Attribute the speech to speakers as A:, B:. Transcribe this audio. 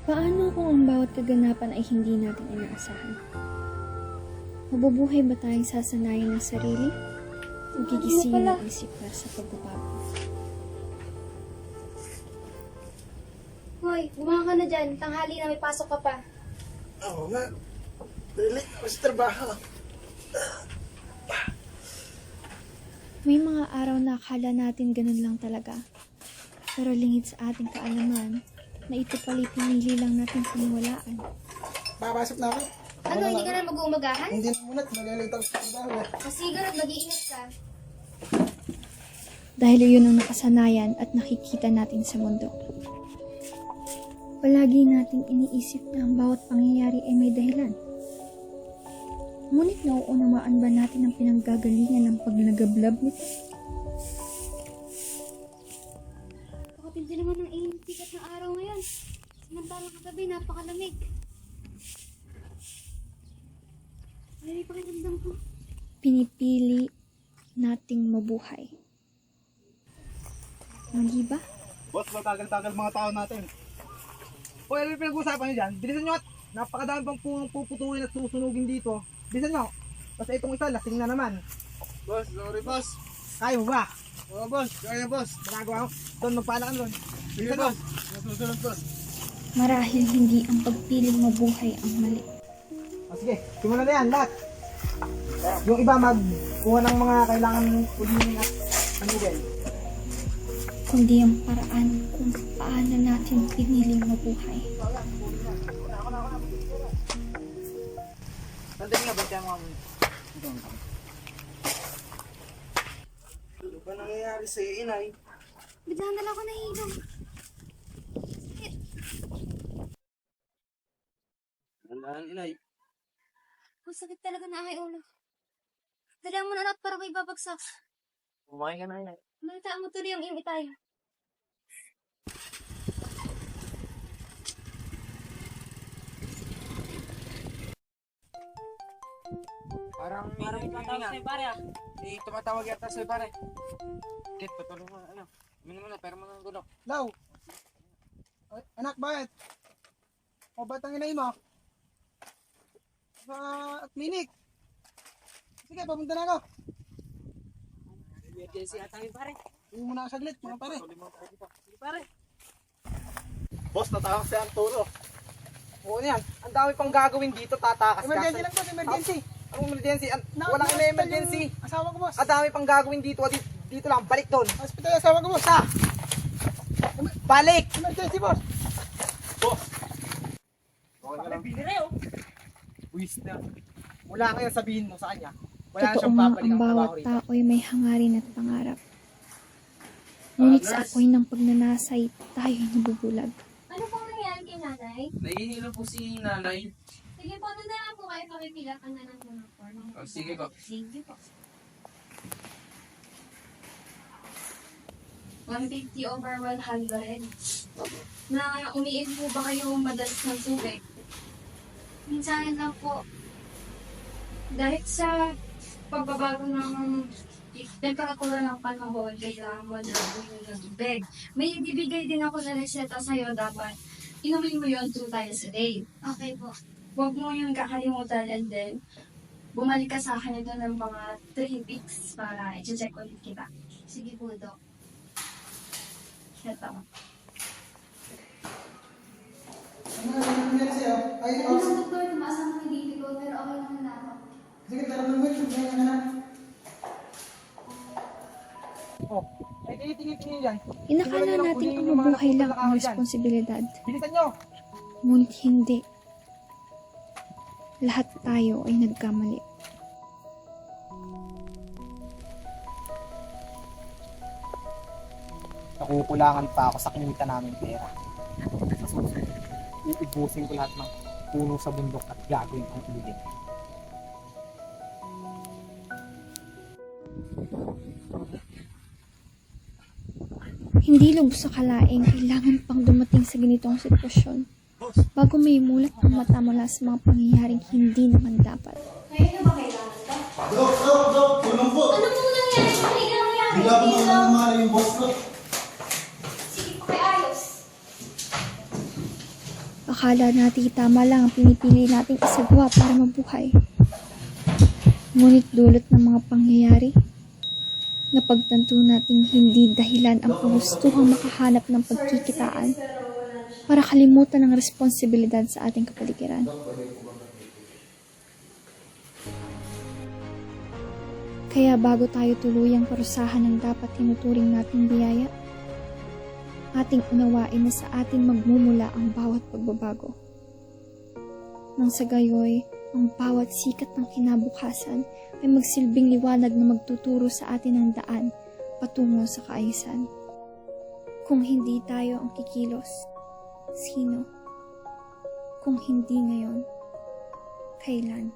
A: Paano kung ang bawat kaganapan ay hindi natin inaasahan? Mabubuhay ba tayong sasanayan ng sarili? O gigisingin ang isip para sa pagbabago?
B: Hoy, gumawa ka na dyan. Tanghali na may pasok ka pa.
C: Oo nga. Relate ako sa trabaho.
A: May mga araw na akala natin ganun lang talaga. Pero lingid sa ating kaalaman, na ito pala pinili lang natin paniwalaan.
C: Papasok na ako.
B: Ano, hindi ka na mag-uumagahan?
C: Hindi na muna. Malalate ako sa trabaho.
B: Kasi ganun, mag-iingat ka.
A: Dahil yun ang nakasanayan at nakikita natin sa mundo. Palagi nating iniisip na ang bawat pangyayari ay may dahilan. Ngunit nauunawaan ba natin ang pinanggagalingan ng paglagablab nito?
B: Pakapindi naman ng init tikat ng araw ngayon. Samantalang kagabi, napakalamig. Ay, pakiramdam ko.
A: Pinipili nating mabuhay. Mali ba?
D: Boss, matagal-tagal mga tao natin. O, ano yung pinag-uusapan nyo dyan? Bilisan nyo at napakadami pang punong puputulin at susunugin dito. Bilisan nyo. Basta itong isa, lasing na naman.
C: Boss, sorry boss.
D: Kaya mo ba?
C: Oo boss, kaya boss.
D: Magagawa mo? Doon, magpala ka doon.
C: Sige
D: Bilisan mo.
C: boss. Masusunod boss.
A: Marahil hindi ang pagpiling mabuhay ang mali.
D: O sige, simulan na yan, lahat. Yung iba magkuha ng mga kailangan ulinin at panugin.
A: Kundi ang paraan kung paano natin piniling mabuhay.
D: Sandali nga, bantay mo kami.
C: Ano ba nangyayari sa'yo, inay?
B: Biglang dala ko nahihilong.
C: Tandaan, inay.
B: Ang sakit talaga na aking ulo. Dala mo na anak para may babagsak.
C: Kumain ka na, inay.
B: Malitaan mo tuloy yung imitay.
D: Parang tumatawag sa'yo, pare ah. Tumatawag yata sa'yo, pare. Kit, patulong mo, ano. Minum mo na, pero mo ng gulok. Law! Anak, bakit? O, ba't ang inay mo? Sa clinic. Sige, papunta na ako.
E: Emergency ata yun, pare.
D: Hindi mo na saglit, mga pare.
E: Sige, pare.
D: Boss, natawag si Arturo. Oo yan. Ang dami pang gagawin dito, tatakas ka.
C: Emergency lang boss, emergency.
D: Ang emergency? Walang emergency.
C: Asawa ko boss.
D: Ang dami pang gagawin dito. Dito lang, balik doon.
C: Hospital asawa ko boss.
D: Balik!
C: Emergency boss.
D: Boss! Okay ka lang. Buwis na. Wala ngayon sabihin mo sa kanya. Wala na
A: Totoo
D: siyang
A: nga
D: babalik
A: ang
D: ang trabaho
A: bawat
D: rito.
A: tao ay may hangarin at pangarap. Ngunit sa apoy ng pagnanasay, tayo ay nabubulag.
B: Ano pong nangyari kay nanay?
E: Nahihilo po si nanay.
B: Sige po, doon na lang po kayo pakipilatan na lang po ng form.
E: Oh, sige po.
B: Sige po. 150 over 100. Na umiin po ba kayo madalas ng tubig? Minsan lang po. Dahil sa pagbabago ng temperatura ng panahon, kailangan mo na uminom ng tubig. May ibibigay din ako na reseta sa'yo, dapat inumin mo yun 2 times a day. Okay po. Huwag mo yung kakalimutan and then bumalik ka sa akin ito ng mga 3 weeks para i-check ulit kita. Sige po, Dok. Ito.
D: Ano nangyari sa'yo? Ay,
B: Ano sa doktor, tumaas ang hindi ko, pero okay naman na ako.
D: sige, taramdam mo yun. Kaya nga na. Oh, ay tingin-tingin dyan.
A: Inakala natin ang mabuhay lang ang responsibilidad.
D: Bilisan nyo!
A: Ngunit hindi. Lahat tayo ay nagkamali.
D: Nakukulangan pa ako sa kinita namin pera. Sa susunod, uubusin ko lahat ng puno sa bundok at gagawin ang ulit.
A: Hindi lubos sa kalaing kailangan pang dumating sa ganitong sitwasyon bago may mulat ang mata mula sa mga pangyayaring hindi naman dapat.
B: Ngayon na ba kailangan to?
C: Dok, tulong po.
B: Ano po nangyari? Ano nangyari?
C: Bigla po naman mahal yung boss ko.
B: Sige po, kay ayos.
A: akala natin tama lang ang pinipili nating isagawa para mabuhay. Ngunit dulot ng mga pangyayari, napagtanto nating hindi dahilan ang kagustuhang makahanap ng pagkikitaan para kalimutan ang responsibilidad sa ating kapaligiran. Kaya bago tayo tuluyang parusahan ng dapat tinuturing nating biyaya, ating unawain na sa atin magmumula ang bawat pagbabago. Nang sa gayoy, ang bawat sikat ng kinabukasan ay magsilbing liwanag na magtuturo sa atin ng daan patungo sa kaayusan. Kung hindi tayo ang kikilos, sino? Kung hindi ngayon, kailan?